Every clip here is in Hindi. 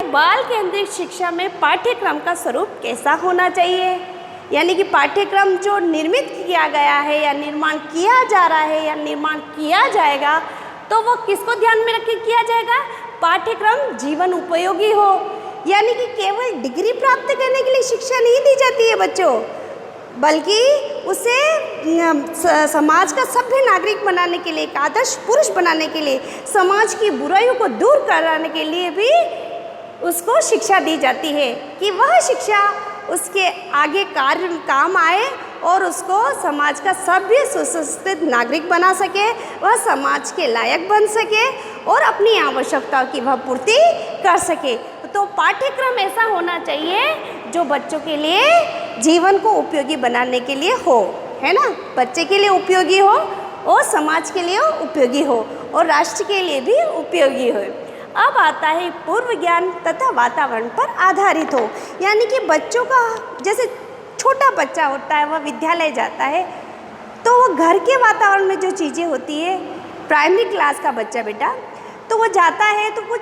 बाल केंद्रित शिक्षा में पाठ्यक्रम का स्वरूप कैसा होना चाहिए, यानी कि पाठ्यक्रम जो निर्मित किया गया है या निर्माण किया जा रहा है या निर्माण किया जाएगा, तो वो किसको ध्यान में रख के किया जाएगा? पाठ्यक्रम जीवन उपयोगी हो, यानी कि केवल डिग्री प्राप्त करने के लिए शिक्षा नहीं दी जाती है बच्चों, बल्कि उसे समाज का सभ्य नागरिक बनाने के लिए, एक आदर्श पुरुष बनाने के लिए, समाज की बुराइयों को दूर कराने के लिए भी उसको शिक्षा दी जाती है कि वह शिक्षा उसके आगे कार्य काम आए और उसको समाज का सभ्य सुशिक्षित नागरिक बना सके, वह समाज के लायक बन सके और अपनी आवश्यकताओं की वह पूर्ति कर सके। तो पाठ्यक्रम ऐसा होना चाहिए जो बच्चों के लिए जीवन को उपयोगी बनाने के लिए हो, है ना, बच्चे के लिए उपयोगी हो और समाज के लिए उपयोगी हो और राष्ट्र के लिए भी उपयोगी हो। अब आता है पूर्व ज्ञान तथा वातावरण पर आधारित हो, यानी कि बच्चों का जैसे छोटा बच्चा होता है वह विद्यालय जाता है तो वो घर के वातावरण में जो चीज़ें होती है, प्राइमरी क्लास का बच्चा बेटा तो वो जाता है तो कुछ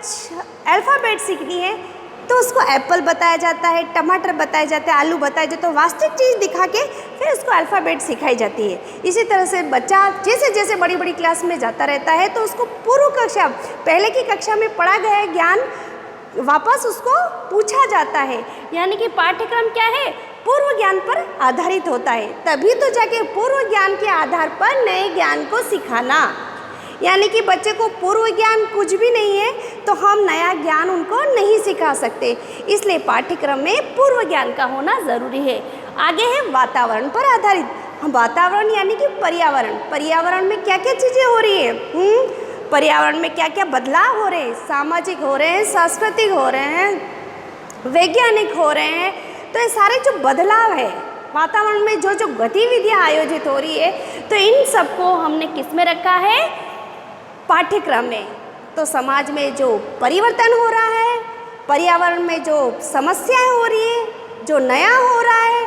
अल्फ़ाबेट सीखनी है तो उसको एप्पल बताया जाता है, टमाटर बताया जाता है, आलू बताया जाता है, तो वास्तविक चीज़ दिखा के फिर उसको अल्फ़ाबेट सिखाई जाती है। इसी तरह से बच्चा जैसे जैसे बड़ी बड़ी क्लास में जाता रहता है तो उसको पूर्व कक्षा, पहले की कक्षा में पढ़ा गया ज्ञान वापस उसको पूछा जाता है, यानी कि पाठ्यक्रम क्या है? पूर्व ज्ञान पर आधारित होता है, तभी तो जाके पूर्व ज्ञान के आधार पर नए ज्ञान को सिखाना, यानी कि बच्चे को पूर्व ज्ञान कुछ भी नहीं है तो हम नया ज्ञान उनको नहीं सिखा सकते, इसलिए पाठ्यक्रम में पूर्व ज्ञान का होना ज़रूरी है। आगे है वातावरण पर आधारित। वातावरण यानी कि पर्यावरण, पर्यावरण में क्या क्या चीज़ें हो रही है, पर्यावरण में क्या क्या बदलाव हो रहे हैं, सामाजिक हो रहे हैं, सांस्कृतिक हो रहे हैं, वैज्ञानिक हो रहे हैं, तो ये सारे जो बदलाव है वातावरण में, जो जो गतिविधियाँ आयोजित हो रही है, तो इन सबको हमने किस में रखा है? पाठ्यक्रम में। तो समाज में जो परिवर्तन हो रहा है, पर्यावरण में जो समस्याएं हो रही है, जो नया हो रहा है,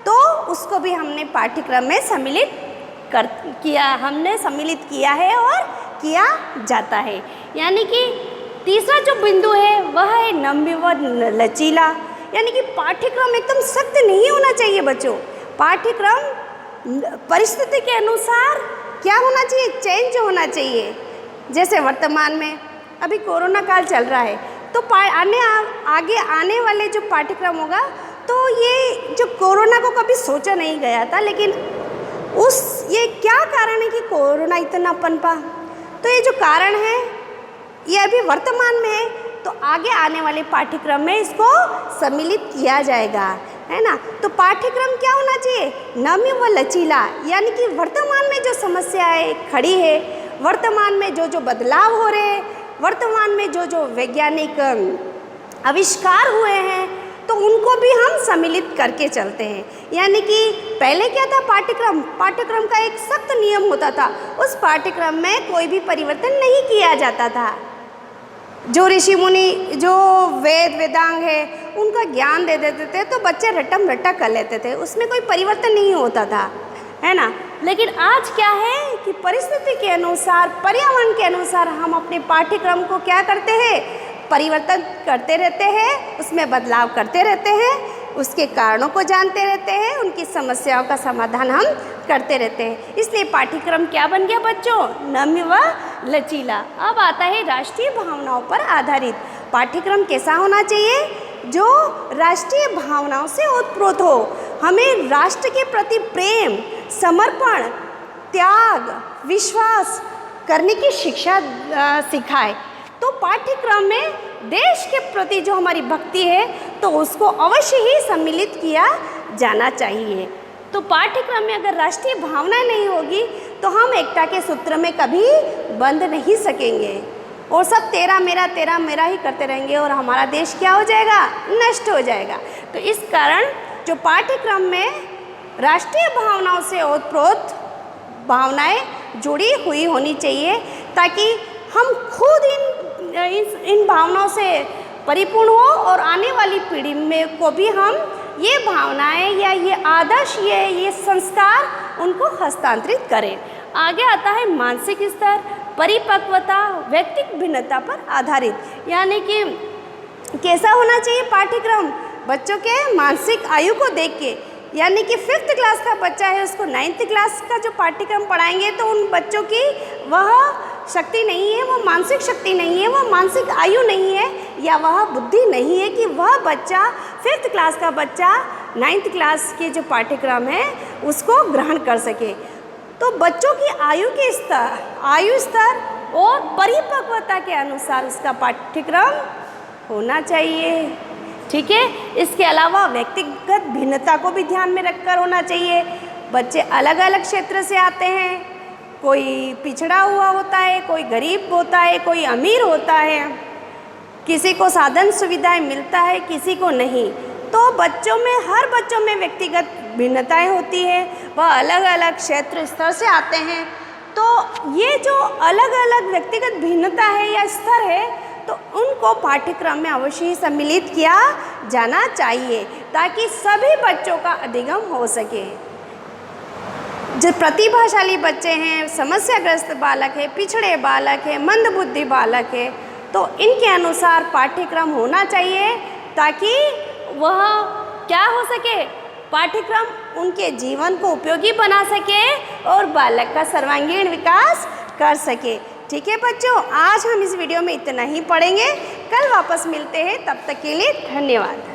तो उसको भी हमने पाठ्यक्रम में सम्मिलित किया है और किया जाता है। यानी कि तीसरा जो बिंदु है वह है नम्य व लचीला, यानी कि पाठ्यक्रम एकदम सख्त नहीं होना चाहिए बच्चों। पाठ्यक्रम परिस्थिति के अनुसार क्या होना चाहिए? चेंज होना चाहिए। जैसे वर्तमान में अभी कोरोना काल चल रहा है तो आगे आने वाले जो पाठ्यक्रम होगा तो ये जो कोरोना को कभी सोचा नहीं गया था, लेकिन ये क्या कारण है कि कोरोना इतना पनपा? तो ये जो कारण है ये अभी वर्तमान में है, तो आगे आने वाले पाठ्यक्रम में इसको सम्मिलित किया जाएगा, है ना। तो पाठ्यक्रम क्या होना चाहिए? नम्य व लचीला, यानी कि वर्तमान में जो समस्याएं खड़ी है, वर्तमान में जो जो बदलाव हो रहे हैं, वर्तमान में जो जो वैज्ञानिक आविष्कार हुए हैं, तो उनको भी हम सम्मिलित करके चलते हैं। यानी कि पहले क्या था? पाठ्यक्रम का एक सख्त नियम होता था, उस पाठ्यक्रम में कोई भी परिवर्तन नहीं किया जाता था। जो ऋषि मुनि जो वेदांग है उनका ज्ञान दे देते थे तो बच्चे रटम रट्टा कर लेते थे, उसमें कोई परिवर्तन नहीं होता था, है ना। लेकिन आज क्या है कि परिस्थिति के अनुसार, पर्यावरण के अनुसार हम अपने पाठ्यक्रम को क्या करते हैं? परिवर्तन करते रहते हैं, उसमें बदलाव करते रहते हैं, उसके कारणों को जानते रहते हैं, उनकी समस्याओं का समाधान हम करते रहते हैं। इसलिए पाठ्यक्रम क्या बन गया बच्चों? नम्य व लचीला। अब आता है राष्ट्रीय भावनाओं पर आधारित। पाठ्यक्रम कैसा होना चाहिए? जो राष्ट्रीय भावनाओं से ओतप्रोत हो, हमें राष्ट्र के प्रति प्रेम, समर्पण, त्याग, विश्वास करने की शिक्षा सिखाए। तो पाठ्यक्रम में देश के प्रति जो हमारी भक्ति है तो उसको अवश्य ही सम्मिलित किया जाना चाहिए। तो पाठ्यक्रम में अगर राष्ट्रीय भावनाएं नहीं होगी तो हम एकता के सूत्र में कभी बंध नहीं सकेंगे और सब तेरा मेरा ही करते रहेंगे और हमारा देश क्या हो जाएगा? नष्ट हो जाएगा। तो इस कारण जो पाठ्यक्रम में राष्ट्रीय भावनाओं से ओतप्रोत भावनाएं जुड़ी हुई होनी चाहिए, ताकि हम खुद इन भावनाओं से परिपूर्ण हो और आने वाली पीढ़ी में को भी हम ये भावनाएं या ये आदर्श, ये संस्कार उनको हस्तांतरित करें। आगे आता है मानसिक स्तर, परिपक्वता, व्यक्तिगत भिन्नता पर आधारित। यानी कि कैसा होना चाहिए पाठ्यक्रम? बच्चों के मानसिक आयु को देख के, यानी कि 5th क्लास का बच्चा है उसको 9th क्लास का जो पाठ्यक्रम पढ़ाएंगे तो उन बच्चों की वह शक्ति नहीं है, वो मानसिक शक्ति नहीं है, वो मानसिक आयु नहीं है, या वह बुद्धि नहीं है कि वह बच्चा 5th क्लास का बच्चा 9th क्लास के जो पाठ्यक्रम है उसको ग्रहण कर सके। तो बच्चों की आयु स्तर और परिपक्वता के अनुसार उसका पाठ्यक्रम होना चाहिए। ठीक है, इसके अलावा व्यक्तिगत भिन्नता को भी ध्यान में रखकर होना चाहिए। बच्चे अलग अलग क्षेत्र से आते हैं, कोई पिछड़ा हुआ होता है, कोई गरीब होता है, कोई अमीर होता है, किसी को साधन सुविधाएं मिलता है, किसी को नहीं। तो बच्चों में, हर बच्चों में व्यक्तिगत भिन्नताएं होती हैं, वह अलग अलग क्षेत्र स्तर से आते हैं। तो ये जो अलग अलग व्यक्तिगत भिन्नता है या स्तर है, तो उनको पाठ्यक्रम में अवश्य ही सम्मिलित किया जाना चाहिए ताकि सभी बच्चों का अधिगम हो सके। जो प्रतिभाशाली बच्चे हैं, समस्याग्रस्त बालक है, पिछड़े बालक है, मंदबुद्धि बालक है, तो इनके अनुसार पाठ्यक्रम होना चाहिए ताकि वह क्या हो सके, पाठ्यक्रम उनके जीवन को उपयोगी बना सके और बालक का सर्वांगीण विकास कर सके। ठीक है बच्चों, आज हम इस वीडियो में इतना ही पढ़ेंगे, कल वापस मिलते हैं, तब तक के लिए धन्यवाद।